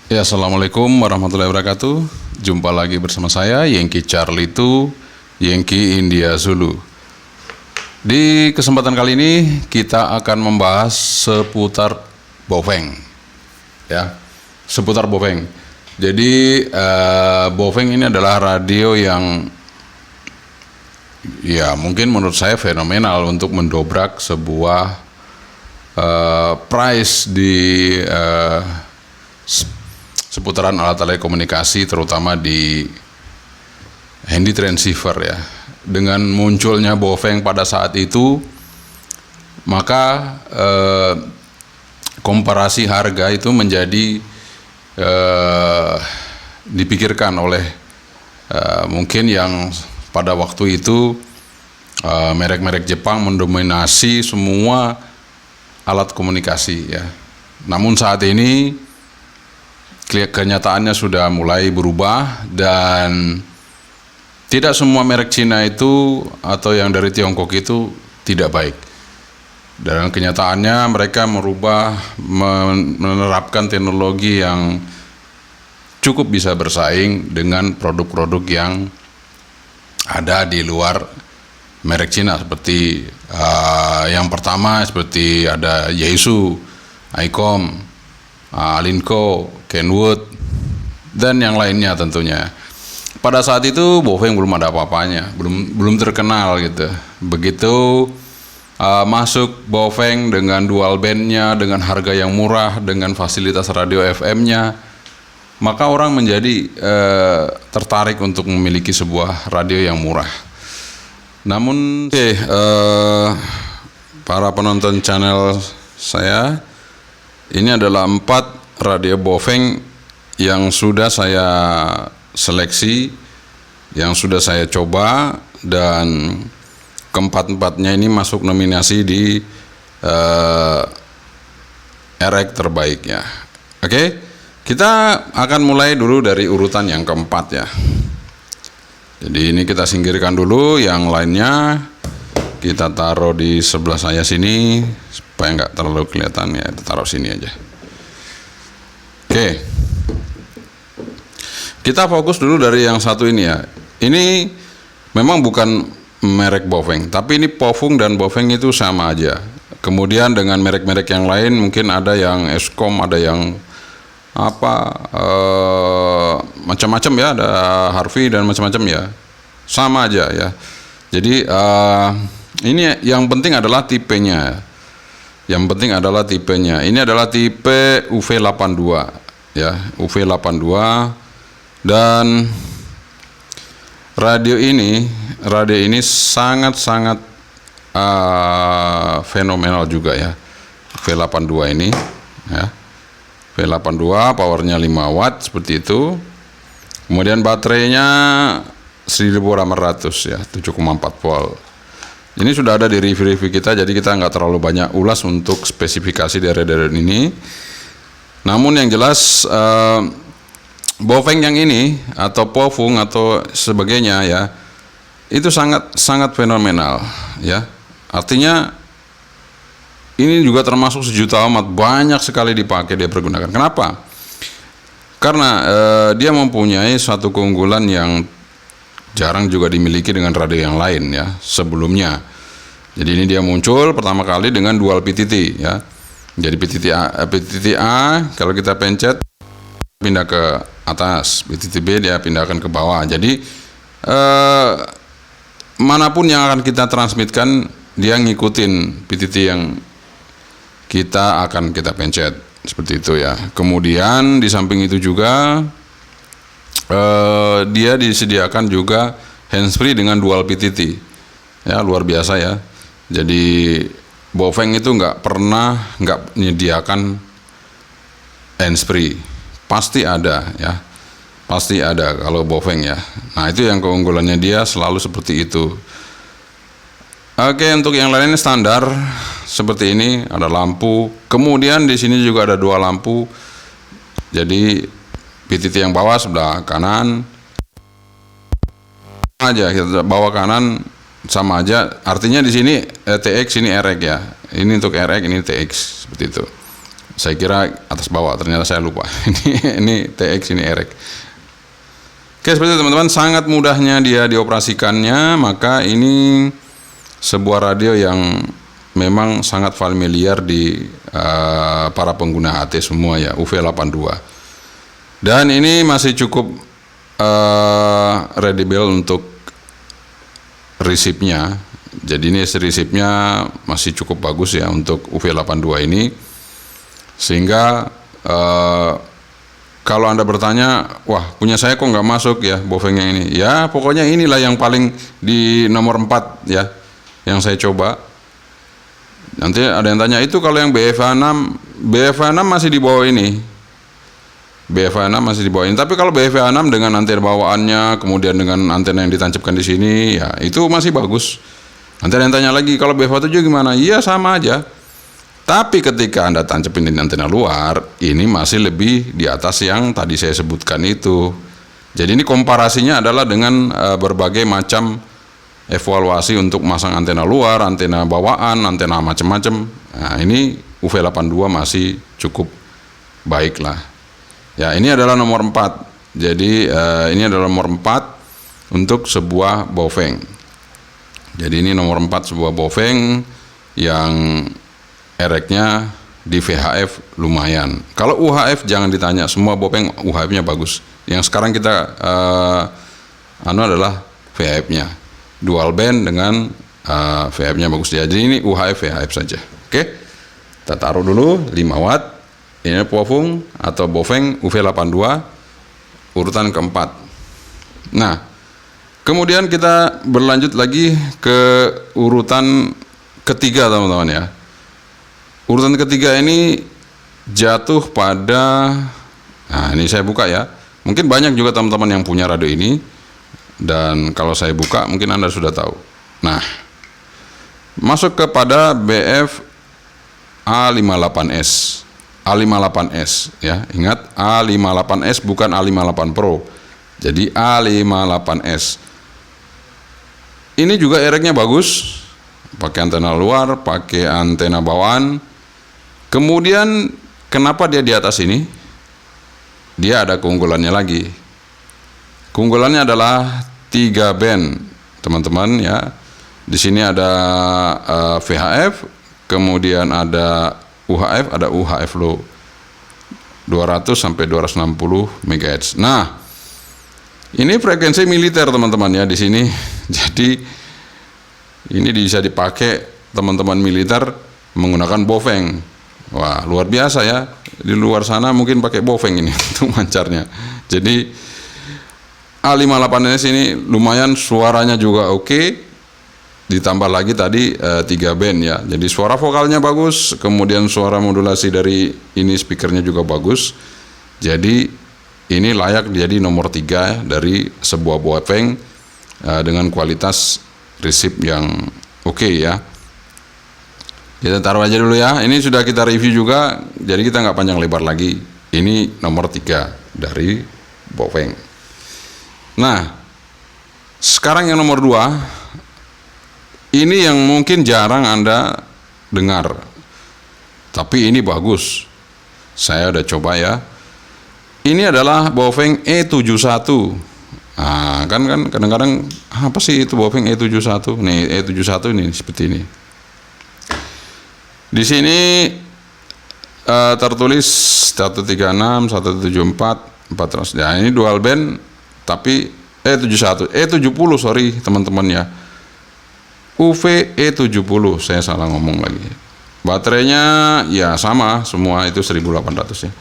Ya, assalamualaikum warahmatullahi wabarakatuh. Jumpa lagi bersama saya, Yankee Charlie 2, Yankee India Zulu. Di kesempatan kali ini kita akan membahas seputar Baofeng, ya, seputar Baofeng. Jadi Baofeng ini adalah radio yang, ya, mungkin menurut saya fenomenal untuk mendobrak sebuah price di seputaran alat telekomunikasi, terutama di handy transceiver, ya. Dengan munculnya Baofeng pada saat itu, maka komparasi harga itu menjadi dipikirkan oleh mungkin yang pada waktu itu merek-merek Jepang mendominasi semua alat komunikasi, ya. Namun saat ini kenyataannya sudah mulai berubah dan tidak semua merek Cina itu atau yang dari Tiongkok itu tidak baik. Dan kenyataannya mereka menerapkan teknologi yang cukup bisa bersaing dengan produk-produk yang ada di luar merek Cina, seperti yang pertama seperti ada Yaesu, Icom, Linko, Kenwood, dan yang lainnya tentunya. Pada saat itu Baofeng belum ada apa-apanya, belum terkenal gitu. Begitu masuk Baofeng dengan dual bandnya, dengan harga yang murah, dengan fasilitas radio FM-nya, maka orang menjadi tertarik untuk memiliki sebuah radio yang murah. Namun, para penonton channel saya, ini adalah 4 radio Baofeng yang sudah saya seleksi, yang sudah saya coba, dan keempat-empatnya ini masuk nominasi di RX terbaik, ya. Oke, kita akan mulai dulu dari urutan yang keempat, ya. Jadi ini kita singkirkan dulu, yang lainnya kita taruh di sebelah saya sini supaya nggak terlalu kelihatan, ya. Taruh sini aja. Oke, kita fokus dulu dari yang satu ini, ya. Ini memang bukan merek Baofeng, tapi ini Pofung dan Baofeng itu sama aja. Kemudian dengan merek-merek yang lain, mungkin ada yang Eskom, ada yang macam-macam, ya, ada Harvey dan macam-macam, ya. Sama aja, ya. Jadi ini yang penting adalah tipenya. Yang penting adalah tipenya. Ini adalah tipe UV82, ya, UV82, dan radio ini sangat-sangat fenomenal juga, ya. V82 ini, ya. V82 powernya 5 watt seperti itu. Kemudian baterainya 1800, ya, 7,4 volt. Ini sudah ada di review-review kita, jadi kita nggak terlalu banyak ulas untuk spesifikasi dari radio ini. Namun yang jelas Baofeng yang ini atau Pofung atau sebagainya, ya, itu sangat fenomenal, ya. Artinya ini juga termasuk sejuta amat, banyak sekali dipakai, dia pergunakan. Kenapa? Karena dia mempunyai suatu keunggulan yang jarang juga dimiliki dengan radio yang lain, ya, sebelumnya. Jadi ini dia muncul pertama kali dengan dual PTT, ya. Jadi PTT A kalau kita pencet pindah ke atas, PTT B dia pindahkan ke bawah. Jadi manapun yang akan kita transmitkan, dia ngikutin PTT yang kita pencet, seperti itu, ya. Kemudian di samping itu juga dia disediakan juga handsfree dengan dual PTT, ya, luar biasa, ya. Jadi Baofeng itu nggak menyediakan handsfree, pasti ada, ya, pasti ada kalau Baofeng, ya. Nah, itu yang keunggulannya, dia selalu seperti itu. Oke, untuk yang lainnya standar seperti ini, ada lampu. Kemudian di sini juga ada 2 lampu. Jadi PTT yang bawah sebelah kanan aja, kita bawah kanan sama aja. Artinya di sini TX, ini RX, ya. Ini untuk RX, ini TX, seperti itu. Saya kira atas bawah, ternyata saya lupa. Ini TX, ini RX. Oke, seperti itu teman-teman, sangat mudahnya dia dioperasikannya. Maka ini sebuah radio yang memang sangat familiar di para pengguna HT semua ya, UV82. Dan ini masih cukup readable untuk resipnya. Jadi ini resipnya masih cukup bagus ya untuk UV82 ini. Sehingga kalau Anda bertanya, wah punya saya kok nggak masuk ya Baofeng yang ini. Ya pokoknya inilah yang paling di nomor 4 ya, yang saya coba. Nanti ada yang tanya, itu kalau yang BFA6 masih di bawah ini. BFA6 masih di bawah ini. Tapi kalau BFA6 dengan antena bawaannya, kemudian dengan antena yang ditancapkan di sini, ya itu masih bagus. Nanti ada yang tanya lagi, kalau BFA7 gimana? Iya sama aja. Tapi ketika Anda tancapin di antena luar, ini masih lebih di atas yang tadi saya sebutkan itu. Jadi ini komparasinya adalah dengan berbagai macam evaluasi untuk masang antena luar, antena bawaan, antena macam-macam. Nah, ini UV82 masih cukup baik lah. Ya, ini adalah nomor 4. Jadi ini adalah nomor 4 untuk sebuah Baofeng. Jadi ini nomor 4 sebuah Baofeng yang RX-nya di VHF lumayan. Kalau UHF jangan ditanya, semua Baofeng UHF-nya bagus. Yang sekarang kita adalah VHF-nya. Dual band dengan VHF-nya bagus. Jadi ini UHF VHF saja. Oke. Kita taruh dulu 5 watt. Ini Baofeng atau Baofeng UV82 urutan keempat. Nah, kemudian kita berlanjut lagi ke urutan ketiga teman-teman ya. Urutan ketiga ini jatuh pada, nah ini saya buka ya. Mungkin banyak juga teman-teman yang punya radio ini, dan kalau saya buka mungkin Anda sudah tahu. Nah, masuk kepada BF A58S. A58S ya, ingat A58S bukan A58 Pro. Jadi A58S. Ini juga RX-nya bagus, pakai antena luar, pakai antena bawaan. Kemudian kenapa dia di atas ini? Dia ada keunggulannya lagi. Keunggulannya adalah 3 band, teman-teman ya. Di sini ada VHF, kemudian ada UHF, ada UHF low 200 sampai 260 MHz. Nah, ini frekuensi militer teman-teman ya di sini. Jadi ini bisa dipakai teman-teman militer menggunakan Baofeng. Wah, luar biasa ya. Di luar sana mungkin pakai Baofeng ini untuk mancarnya. Jadi A58S ini lumayan, suaranya juga oke. Ditambah lagi tadi 3 band ya. Jadi suara vokalnya bagus, kemudian suara modulasi dari ini speakernya juga bagus. Jadi ini layak jadi nomor 3 dari sebuah Baofeng dengan kualitas resip yang oke ya. Kita taruh aja dulu ya. Ini sudah kita review juga, jadi kita nggak panjang lebar lagi. Ini nomor 3 dari Baofeng. Nah, sekarang yang nomor 2, ini yang mungkin jarang Anda dengar, tapi ini bagus. Saya udah coba ya. Ini adalah Baofeng E71. Nah, kan kadang-kadang apa sih itu Baofeng E71? Nih E71 ini seperti ini. Di sini tertulis 136, 174, 400. Ya, ini dual band tapi E71, E70 sorry teman-teman ya. UV E70, saya salah ngomong lagi. Baterainya ya sama semua, itu 1800 ya.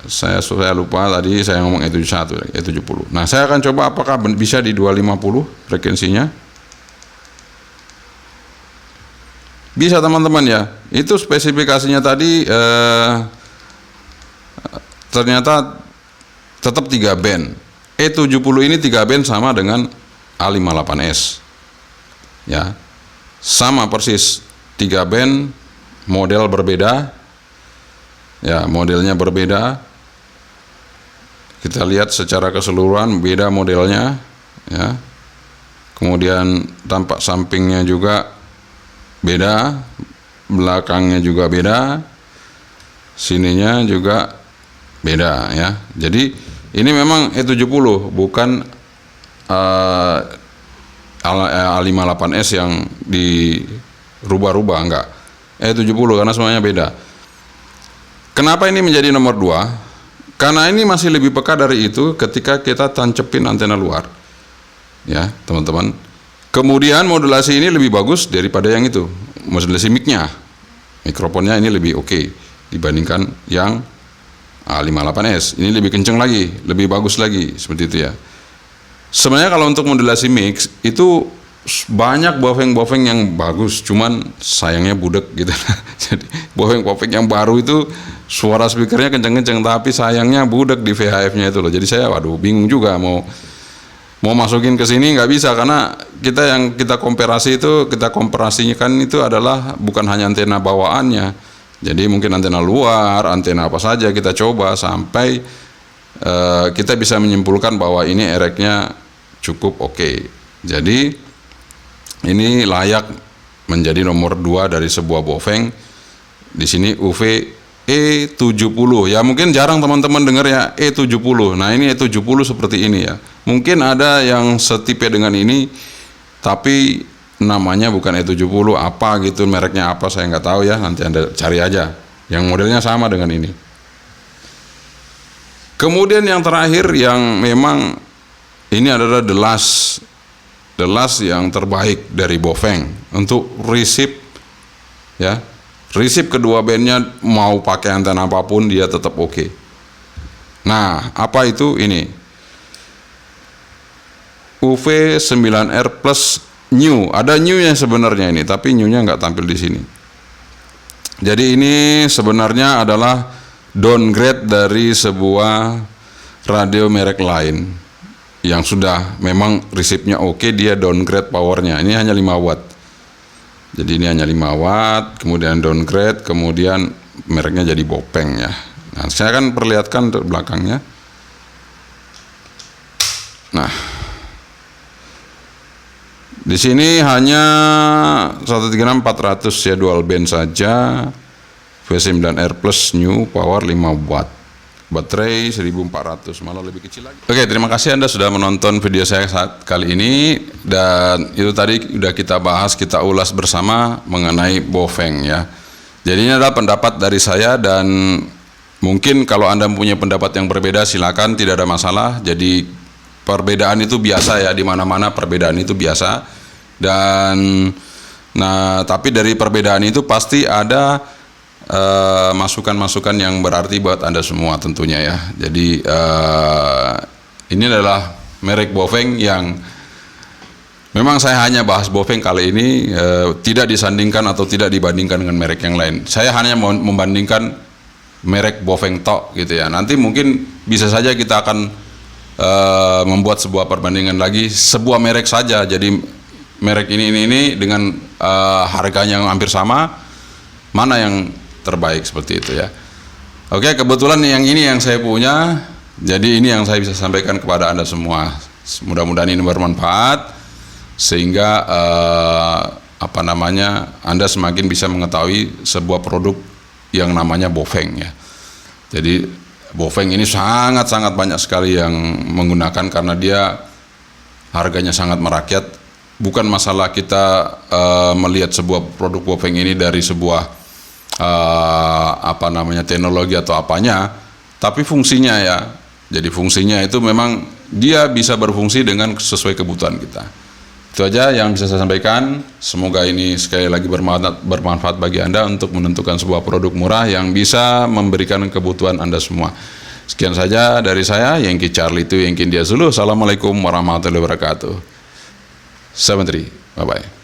Saya lupa tadi saya ngomong E71, E70. Nah, saya akan coba apakah bisa di 250 frekuensinya. Bisa teman-teman ya. Itu spesifikasinya tadi ternyata tetap 3 band. E70 ini 3 band sama dengan A58S. Ya. Sama persis 3 band, model berbeda. Ya, modelnya berbeda. Kita lihat secara keseluruhan beda modelnya ya. Kemudian tampak sampingnya juga beda, belakangnya juga beda. sininya juga beda ya. Jadi ini memang E70 bukan A58S yang dirubah-rubah, enggak. E70 karena semuanya beda. Kenapa ini menjadi nomor 2? Karena ini masih lebih peka dari itu ketika kita tancepin antena luar. Ya, teman-teman. Kemudian modulasi ini lebih bagus daripada yang itu. Modulasi mic-nya. Mikrofonnya ini lebih oke dibandingkan yang A58S. Ini lebih kenceng lagi, lebih bagus lagi, seperti itu ya. Sebenarnya kalau untuk modulasi mix itu banyak bofeng-bofeng yang bagus, cuman sayangnya budek gitu. Jadi bofeng-bofeng yang baru itu suara speakernya kenceng-kenceng, tapi sayangnya budek di VHF-nya itu loh. Jadi saya bingung juga mau masukin ke sini nggak bisa, karena yang kita komparasinya kan itu adalah bukan hanya antena bawaannya. Jadi mungkin antena luar, antena apa saja kita coba sampai kita bisa menyimpulkan bahwa ini ereknya cukup oke. Jadi ini layak menjadi nomor 2 dari sebuah bofeng. Di sini UV E70 ya, mungkin jarang teman-teman dengar ya E70. Nah ini E70 seperti ini ya. Mungkin ada yang setipe dengan ini tapi namanya bukan E70, apa gitu, mereknya apa saya nggak tahu ya, nanti Anda cari aja yang modelnya sama dengan ini. Kemudian yang terakhir yang memang ini adalah the last yang terbaik dari bofeng untuk receive ya. Receive kedua bandnya mau pakai antena apapun dia tetap oke. Nah, apa itu ini? UV9R plus new. Ada new-nya sebenarnya ini, tapi new-nya nggak tampil di sini. Jadi ini sebenarnya adalah downgrade dari sebuah radio merek lain yang sudah memang receive-nya oke, dia downgrade powernya. Ini hanya 5 watt. Jadi ini hanya 5 watt, kemudian downgrade, kemudian mereknya jadi bopeng ya. Nah, saya akan perlihatkan belakangnya. Nah, di sini hanya 136/400 ya, dual band saja. V9R plus new power 5 watt, baterai 1400, malah lebih kecil lagi. Oke, terima kasih Anda sudah menonton video saya saat kali ini, dan itu tadi sudah kita bahas, kita ulas bersama mengenai bofeng ya. Jadi ini adalah pendapat dari saya, dan mungkin kalau Anda punya pendapat yang berbeda silakan, tidak ada masalah. Jadi perbedaan itu biasa ya, di mana-mana perbedaan itu biasa. Dan nah, tapi dari perbedaan itu pasti ada masukan-masukan yang berarti buat Anda semua tentunya ya. Jadi ini adalah merek bofeng yang memang saya hanya bahas bofeng kali ini, tidak disandingkan atau tidak dibandingkan dengan merek yang lain. Saya hanya mau membandingkan merek bofeng tok gitu ya. Nanti mungkin bisa saja kita akan membuat sebuah perbandingan lagi, sebuah merek saja. Jadi merek ini dengan harganya yang hampir sama, mana yang terbaik, seperti itu ya. Oke, kebetulan yang ini yang saya punya, jadi ini yang saya bisa sampaikan kepada Anda semua. Mudah-mudahan ini bermanfaat sehingga Anda semakin bisa mengetahui sebuah produk yang namanya bofeng ya. Jadi bofeng ini sangat-sangat banyak sekali yang menggunakan karena dia harganya sangat merakyat. Bukan masalah kita melihat sebuah produk bofeng ini dari sebuah teknologi atau apanya, tapi fungsinya ya. Jadi fungsinya itu memang dia bisa berfungsi dengan sesuai kebutuhan kita. Itu aja yang bisa saya sampaikan. Semoga ini sekali lagi bermanfaat bagi Anda untuk menentukan sebuah produk murah yang bisa memberikan kebutuhan Anda semua. Sekian saja dari saya, Yankee Charlie itu Yankee India Zulu. Assalamualaikum warahmatullahi wabarakatuh. 73, bye bye.